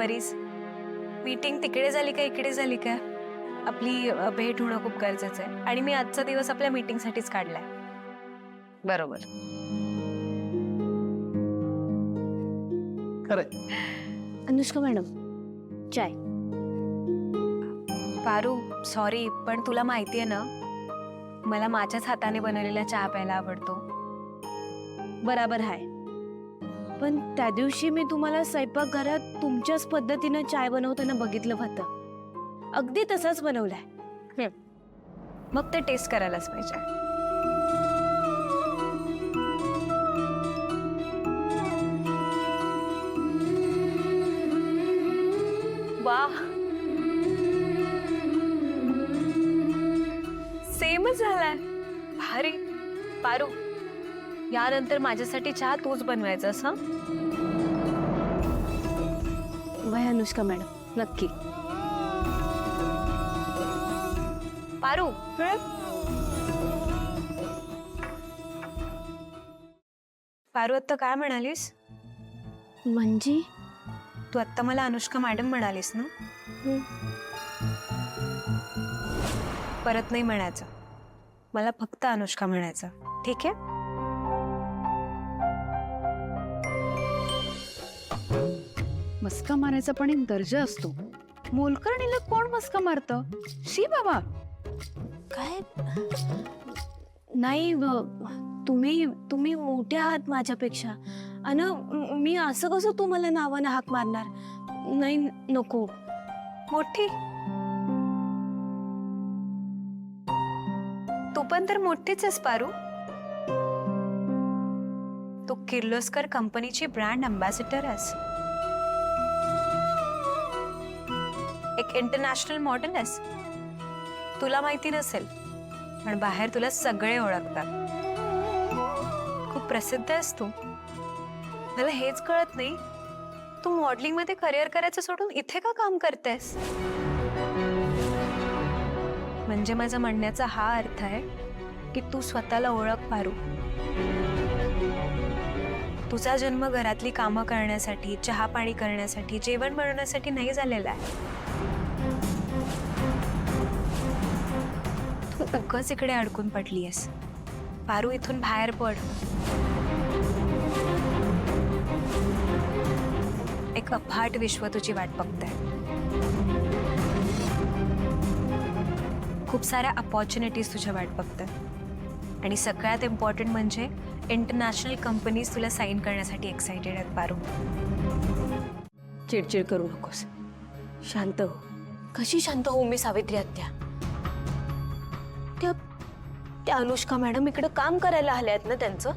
Worries? Meeting तिकडे झाली का इकडे झाली का? आपली भेट होणं खूप गरजेचं आहे आणि मी आजचा दिवस आपल्या मीटिंगसाठीच काढलाय. बरोबर. खरंय. अनुष्का मॅडम, चाय. पारू, सॉरी, पण तुला माहितीये ना, मला माझ्याच हाताने बनवलेला चहा प्यायला आवडतो. बराबर आहे. पण त्या दिवशी मी तुम्हाला स्वयंपाकघरात तुमच्याच पद्धतीनं चाय बनवताना बघितलं होतं. अगदी तसंच बनवलाय. मग ते टेस्ट करायलाच पाहिजे. वाह, सेमच झालाय. भारी. पारू, यानंतर माझ्यासाठी चहा तूच बनवायचास हं? वय अनुष्का मॅडम, नक्की. पारू, पारू, आत्ता काय म्हणालीस? म्हणजे तू आत्ता मला अनुष्का मॅडम म्हणालीस ना? परत नाही म्हणायचं, मला फक्त अनुष्का म्हणायचं, ठीक आहे? मस्का मारायचा पण एक दर्जा असतो. मोलकरणीला कोण मस्का मारतं? शी बाबा. काय नाही, तुम्ही मोठे आहात माझ्यापेक्षा. आणि मी असं कसं तुम्हाला नावानं हाक मारणार? नाही, नको. मोठी? तू पण तर मोठीच आहेस पारू. तू किर्लोस्कर कंपनीची ब्रँड अँबॅसिडर आहेस, एक इंटरनॅशनल मॉडेल आहेस. तुला माहिती नसेल पण बाहेर तुला सगळे ओळखतात. खूप प्रसिद्ध आहेस तू. मला हेच कळत नाही, तू मॉडेलिंग मध्ये करिअर करायचं सोडून इथे का काम करतेस? म्हणजे माझा म्हणण्याचा हा अर्थ आहे की तू स्वतःला ओळख पारू. तुझा जन्म घरातली कामं करण्यासाठी, चहा पाणी करण्यासाठी, जेवण बनवण्यासाठी नाही झालेला आहे. तू उगाच इकडे अडकून पडलीयस. पारू, इथून बाहेर पड. एक अफाट विश्व तुझी वाट बघतंय. खूप साऱ्या अपॉर्च्युनिटीज तुझ्या वाट बघतात आणि सगळ्यात इम्पॉर्टंट म्हणजे इंटरनॅशनल कंपनीज तुला साईन करण्यासाठी एक्साइटेड आहेत पारू. चिडचिड करू नकोस, शांत हो. कशी शांत हो मी सावित्री आत्या? त्या अनुष्का मॅडम इकडे काम करायला आल्या आहेत ना त्यांचं.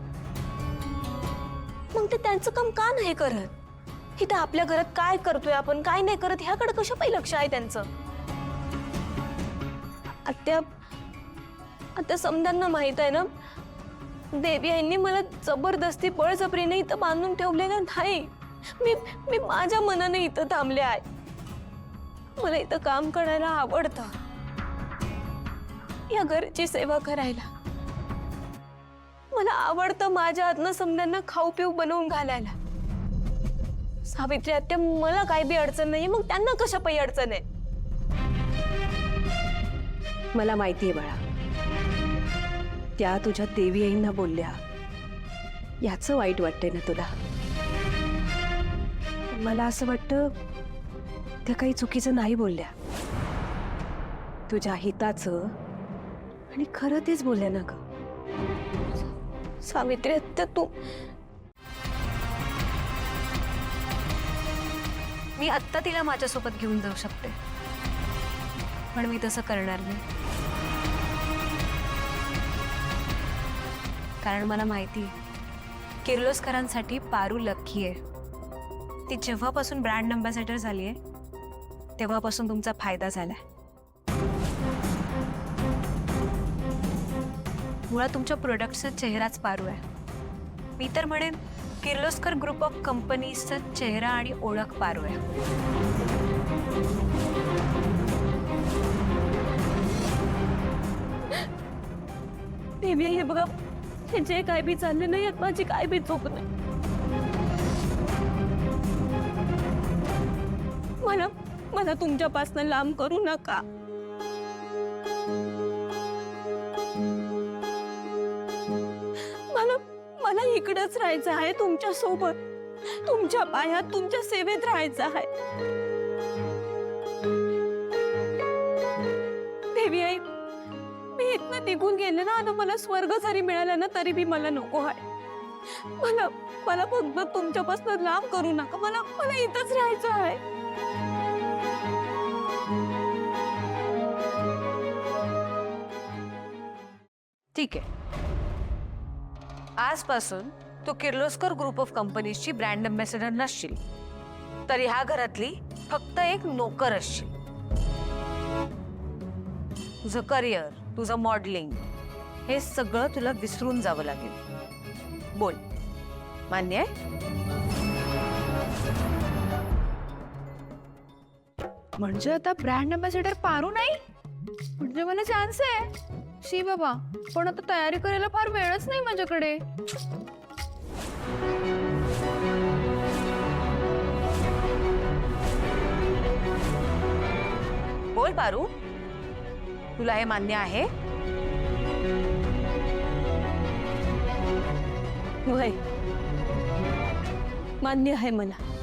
मग ते त्यांचं काम का नाही करत? इथं आपल्या घरात काय करतोय आपण, काय नाही करत, ह्याकडे कशा पाहिजे लक्ष आहे त्यांचं? आत्या समजांना माहित आहे ना, देवी यांनी मला जबरदस्ती बळजबरीने इथं बांधून ठेवलेलं नाही. मी माझ्या मनाने इथं थांबले आहे. मला इथं काम करायला आवडतं, या घराची सेवा करायला. मला आवडतं माझ्या हातनं समजांना खाऊ पिऊ बनवून घालायला. सावित्री आत्या, मला काय बी अडचण नाही, मग त्यांना कशा पायी अडचण आहे? मला माहितीये बाळा, त्या तुझ्या देवी आईंना बोलल्या, याचं वाईट वाटतंय ना तुला? मला असं वाटतं त्या काही चुकीचं नाही बोलल्या, तुझ्या हिताचं, आणि खरं तेच बोलल्या ना ग. सावित्री आत्या, तू मी आत्ता तिला माझ्यासोबत घेऊन जाऊ शकते, पण मी तसं करणार नाही. कारण मला माहिती आहे किर्लोस्करांसाठी पारू लकी आहे. ती जेव्हापासून ब्रँड अँबॅसेडर झाली आहे तेव्हापासून तुमचा फायदा झालाय. मुळात तुमच्या प्रोडक्टचा चेहराच पारू आहे. मी तर म्हणेन किर्लोस्कर ग्रुप ऑफ कंपनीजचा चेहरा आणि ओळख पारू आहे. देवी, हे बघा, हे जे काय बी चालले नाही यात माझी काय बी चूक नाही. मला मला तुमच्यापासून लांब करू नका. मला मला इकडंच राहायचं आहे, तुमच्या सोबत, तुमच्या पायात, तुमच्या सेवेत राहायचं आहे. देवी आई, मी इथनं निघून गेले ना, आता मला स्वर्ग जरी मिळाला ना तरी बी मला नको आहे. मला मला फक्त तुमच्यापासून लांब करू नका. मला मला इथंच राहायचं आहे. ठीक आहे, आजपासून तू किर्लोस्कर ग्रुप ऑफ कंपनीजची ब्रँड अम्बॅसेडर नसशील, तर ह्या घरातली फक्त एक नोकर असशील. तुझं करिअर, तुझं मॉडेलिंग हे सगळं तुला विसरून जावं लागेल. बोल, मान्य आहे? म्हणजे आता ब्रँड अम्बॅसेडर पारू नाही? म्हणजे मला चान्स आहे. शी बाबा, पण आता तयारी करायला फार वेळच नाही माझ्याकडे. बोल पारू, तुला हे मान्य आहे? होय, मान्य आहे मला.